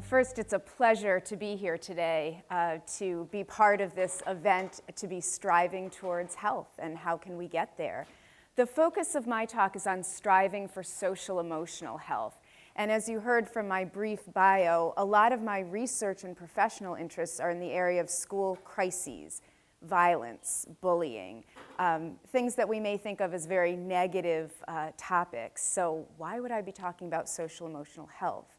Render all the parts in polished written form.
First, it's a pleasure to be here today, to be part of this event, to be striving towards health and how can we get there. The focus of my talk is on striving for social-emotional health. And as you heard from my brief bio, a lot of my research and professional interests are in the area of school crises, violence, bullying, things that we may think of as very negative topics. So why would I be talking about social-emotional health?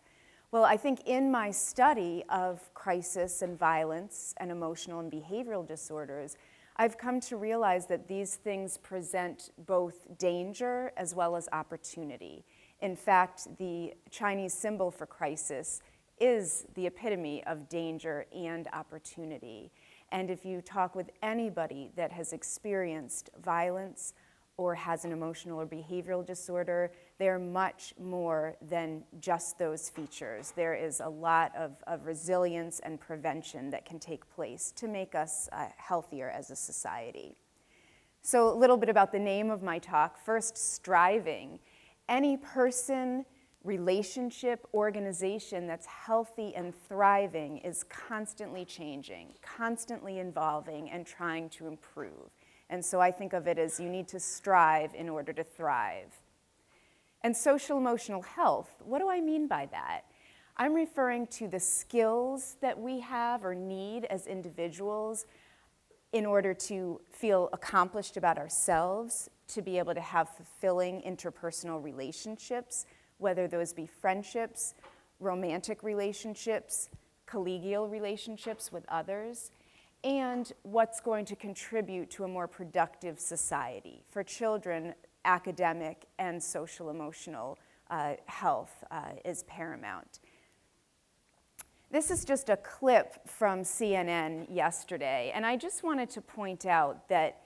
Well, I think in my study of crisis and violence and emotional and behavioral disorders, I've come to realize that these things present both danger as well as opportunity. In fact, the Chinese symbol for crisis is the epitome of danger and opportunity. And if you talk with anybody that has experienced violence or has an emotional or behavioral disorder, they're much more than just those features. There is a lot of resilience and prevention that can take place to make us healthier as a society. So a little bit about the name of my talk. First, striving. Any person, relationship, organization that's healthy and thriving is constantly changing, constantly evolving, and trying to improve. And so I think of it as you need to strive in order to thrive. And social-emotional health, what do I mean by that? I'm referring to the skills that we have or need as individuals in order to feel accomplished about ourselves, to be able to have fulfilling interpersonal relationships, whether those be friendships, romantic relationships, collegial relationships with others, and what's going to contribute to a more productive society. For children, academic and social-emotional health is paramount. This is just a clip from CNN yesterday, and I just wanted to point out that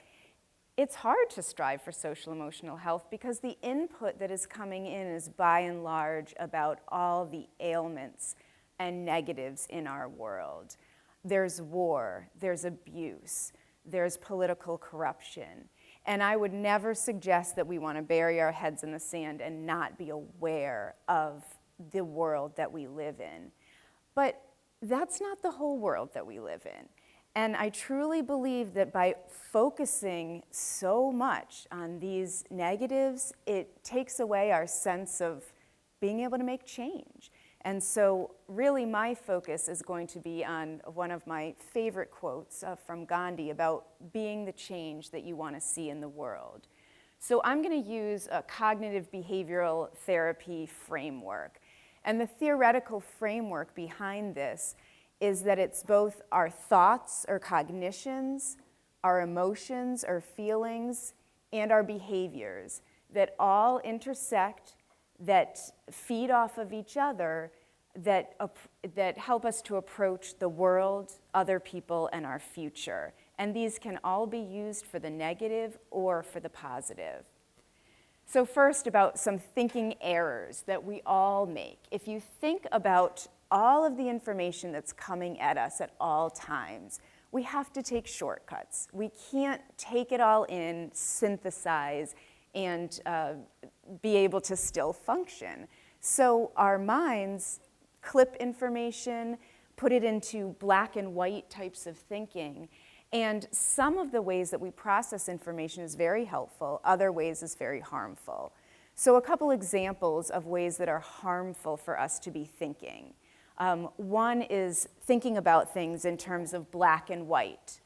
it's hard to strive for social-emotional health because the input that is coming in is by and large about all the ailments and negatives in our world. There's war, there's abuse, there's political corruption. And I would never suggest that we want to bury our heads in the sand and not be aware of the world that we live in. But that's not the whole world that we live in. And I truly believe that by focusing so much on these negatives, it takes away our sense of being able to make change. And so really my focus is going to be on one of my favorite quotes from Gandhi about being the change that you want to see in the world. So I'm going to use a cognitive behavioral therapy framework. And the theoretical framework behind this is that it's both our thoughts or cognitions, our emotions or feelings, and our behaviors that all intersect, that feed off of each other, that help us to approach the world, other people, and our future. And these can all be used for the negative or for the positive. So first, about some thinking errors that we all make. If you think about all of the information that's coming at us at all times, we have to take shortcuts. We can't take it all in, synthesize, and be able to still function. So our minds clip information, put it into black and white types of thinking, and some of the ways that we process information is very helpful, other ways is very harmful. So a couple examples of ways that are harmful for us to be thinking. One is thinking about things in terms of black and white,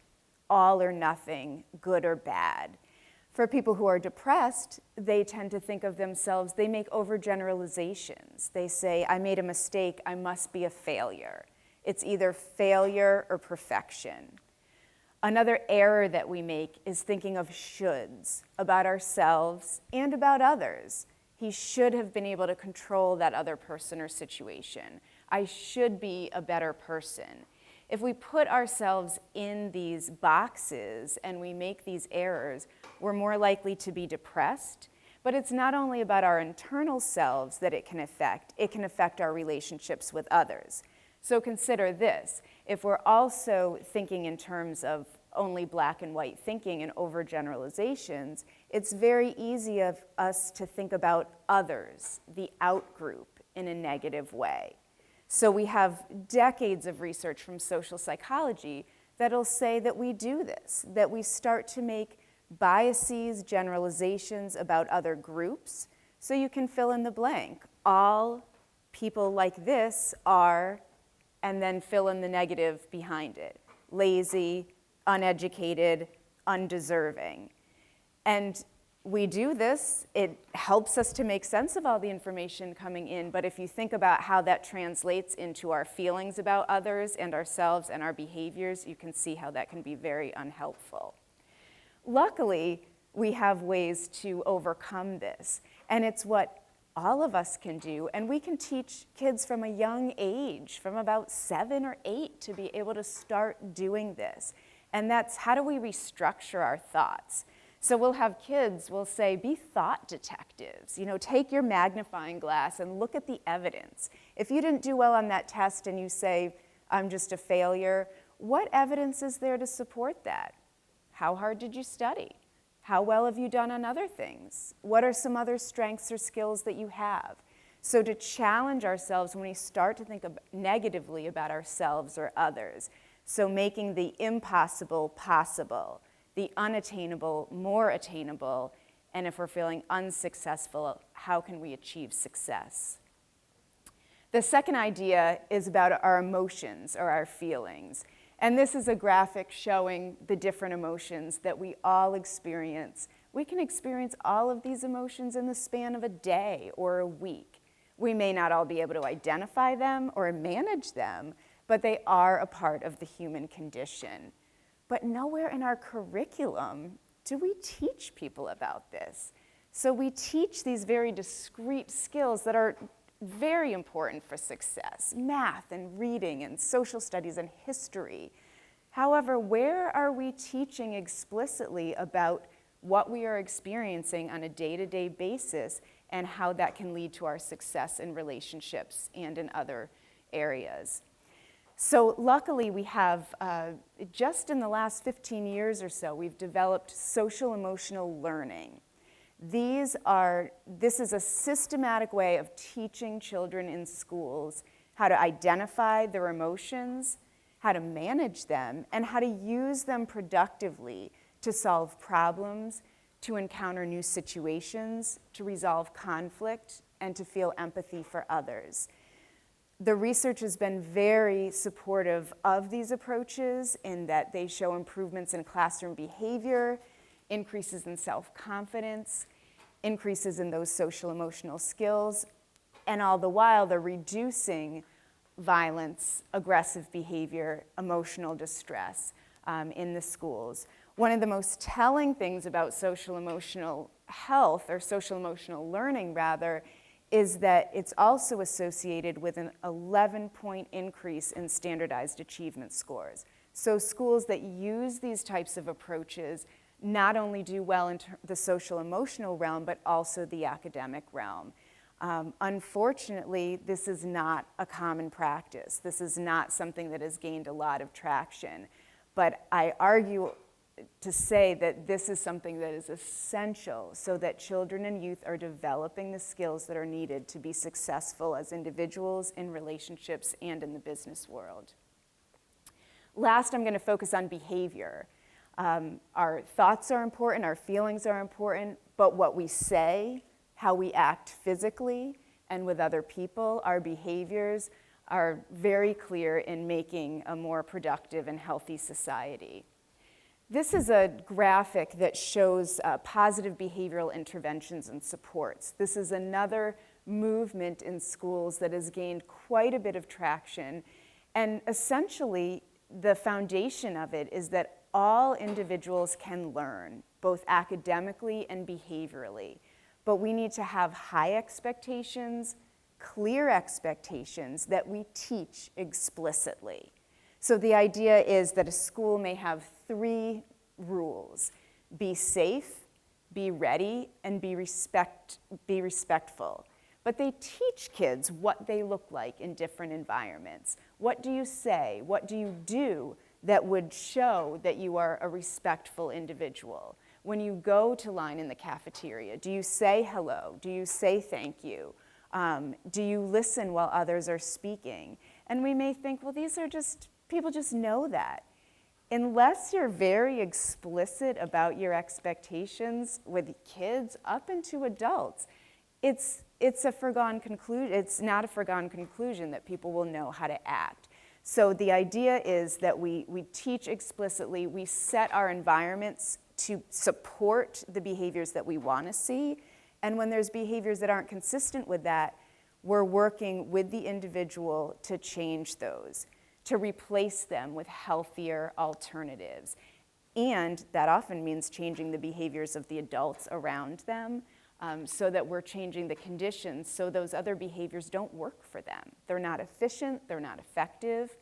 all or nothing, good or bad. For people who are depressed, they tend to think of themselves, they make overgeneralizations. They say, I made a mistake, I must be a failure. It's either failure or perfection. Another error that we make is thinking of shoulds about ourselves and about others. He should have been able to control that other person or situation. I should be a better person. If we put ourselves in these boxes and we make these errors, we're more likely to be depressed. But it's not only about our internal selves that it can affect our relationships with others. So consider this. If we're also thinking in terms of only black and white thinking and overgeneralizations, it's very easy of us to think about others, the out group, in a negative way. So we have decades of research from social psychology that'll say that we do this, that we start to make biases, generalizations about other groups. So you can fill in the blank. All people like this are, and then fill in the negative behind it. Lazy, uneducated, undeserving. And we do this, it helps us to make sense of all the information coming in, but if you think about how that translates into our feelings about others and ourselves and our behaviors, you can see how that can be very unhelpful. Luckily, we have ways to overcome this, and it's what all of us can do, and we can teach kids from a young age, from about 7 or 8, to be able to start doing this. And that's how do we restructure our thoughts? So we'll have kids, we'll say, be thought detectives. You know, take your magnifying glass and look at the evidence. If you didn't do well on that test and you say, I'm just a failure, what evidence is there to support that? How hard did you study? How well have you done on other things? What are some other strengths or skills that you have? So to challenge ourselves when we start to think negatively about ourselves or others. So making the impossible possible, the unattainable more attainable, and if we're feeling unsuccessful, how can we achieve success? The second idea is about our emotions or our feelings. And this is a graphic showing the different emotions that we all experience. We can experience all of these emotions in the span of a day or a week. We may not all be able to identify them or manage them, but they are a part of the human condition. But nowhere in our curriculum do we teach people about this. So we teach these very discrete skills that are very important for success, math and reading and social studies and history. However, where are we teaching explicitly about what we are experiencing on a day-to-day basis and how that can lead to our success in relationships and in other areas? So luckily we have, just in the last 15 years or so, we've developed social-emotional learning. This is a systematic way of teaching children in schools how to identify their emotions, how to manage them, and how to use them productively to solve problems, to encounter new situations, to resolve conflict, and to feel empathy for others. The research has been very supportive of these approaches in that they show improvements in classroom behavior, increases in self-confidence, increases in those social-emotional skills, and all the while they're reducing violence, aggressive behavior, emotional distress in the schools. One of the most telling things about social-emotional health, or social-emotional learning rather, is that it's also associated with an 11-point increase in standardized achievement scores. So schools that use these types of approaches not only do well in the social-emotional realm, but also the academic realm. Unfortunately, this is not a common practice. This is not something that has gained a lot of traction. But I argue to say that this is something that is essential so that children and youth are developing the skills that are needed to be successful as individuals in relationships and in the business world. Last, I'm going to focus on behavior. Our thoughts are important, our feelings are important, but what we say, how we act physically and with other people, our behaviors are very clear in making a more productive and healthy society. This is a graphic that shows positive behavioral interventions and supports. This is another movement in schools that has gained quite a bit of traction, and essentially the foundation of it is that all individuals can learn, both academically and behaviorally, but we need to have high expectations, clear expectations that we teach explicitly. So the idea is that a school may have 3 rules: be safe, be ready, and be respectful. But they teach kids what they look like in different environments. What do you say? What do you do that would show that you are a respectful individual? When you go to line in the cafeteria, do you say hello? Do you say thank you? Do you listen while others are speaking? And we may think, well, these are just, people just know that. Unless you're very explicit about your expectations with kids up into adults, it's a foregone conclusion. It's not a foregone conclusion that people will know how to act. So the idea is that we teach explicitly, we set our environments to support the behaviors that we want to see, and when there's behaviors that aren't consistent with that, we're working with the individual to change those, to replace them with healthier alternatives. And that often means changing the behaviors of the adults around them, so that we're changing the conditions so those other behaviors don't work for them. They're not efficient, they're not effective.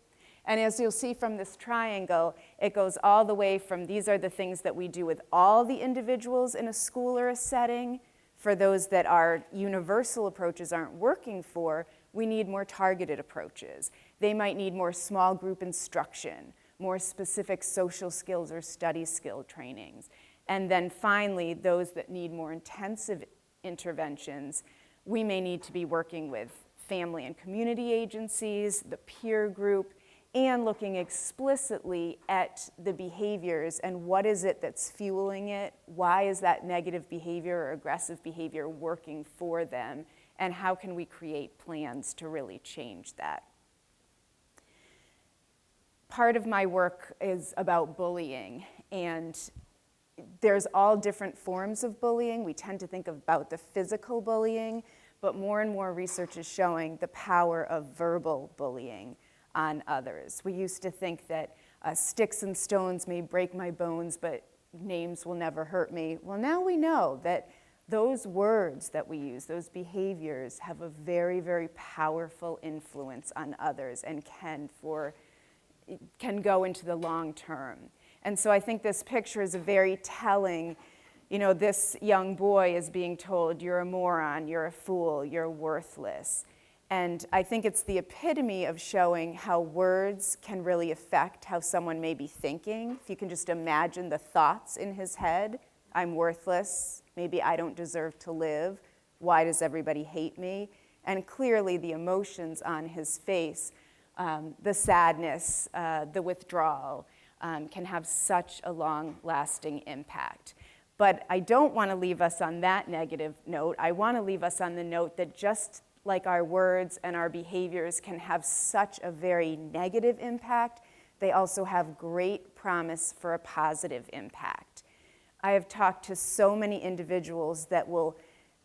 And as you'll see from this triangle, it goes all the way from these are the things that we do with all the individuals in a school or a setting. For those that our universal approaches aren't working for, we need more targeted approaches. They might need more small group instruction, more specific social skills or study skill trainings. And then finally, those that need more intensive interventions, we may need to be working with family and community agencies, the peer group, and looking explicitly at the behaviors and what is it that's fueling it, why is that negative behavior or aggressive behavior working for them, and how can we create plans to really change that. Part of my work is about bullying, and there's all different forms of bullying. We tend to think about the physical bullying, but more and more research is showing the power of verbal bullying on others. We used to think that sticks and stones may break my bones, but names will never hurt me. Well, now we know that those words that we use, those behaviors, have a very, very powerful influence on others and can go into the long term. And so I think this picture is a very telling, this young boy is being told, you're a moron, you're a fool, you're worthless. And I think it's the epitome of showing how words can really affect how someone may be thinking. If you can just imagine the thoughts in his head, I'm worthless, maybe I don't deserve to live, why does everybody hate me? And clearly the emotions on his face, the sadness, the withdrawal, can have such a long-lasting impact. But I don't want to leave us on that negative note. I want to leave us on the note that just like our words and our behaviors can have such a very negative impact, they also have great promise for a positive impact. I have talked to so many individuals that will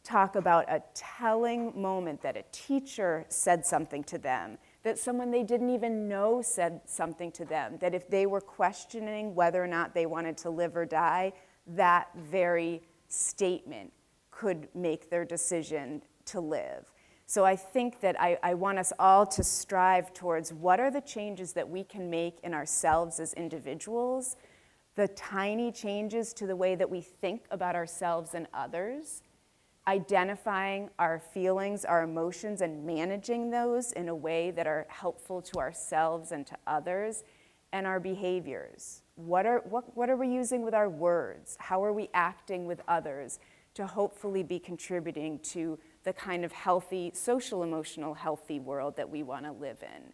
talk about a telling moment that a teacher said something to them, that someone they didn't even know said something to them, that if they were questioning whether or not they wanted to live or die, that very statement could make their decision to live. So I think that I want us all to strive towards what are the changes that we can make in ourselves as individuals, the tiny changes to the way that we think about ourselves and others, identifying our feelings, our emotions, and managing those in a way that are helpful to ourselves and to others, and our behaviors. What are we using with our words? How are we acting with others to hopefully be contributing to the kind of healthy, social-emotional healthy world that we want to live in?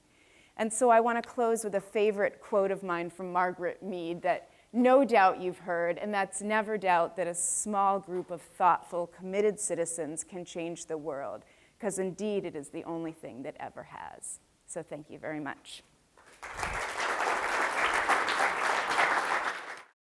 And so I want to close with a favorite quote of mine from Margaret Mead that no doubt you've heard, and that's never doubt that a small group of thoughtful, committed citizens can change the world, because indeed it is the only thing that ever has. So thank you very much.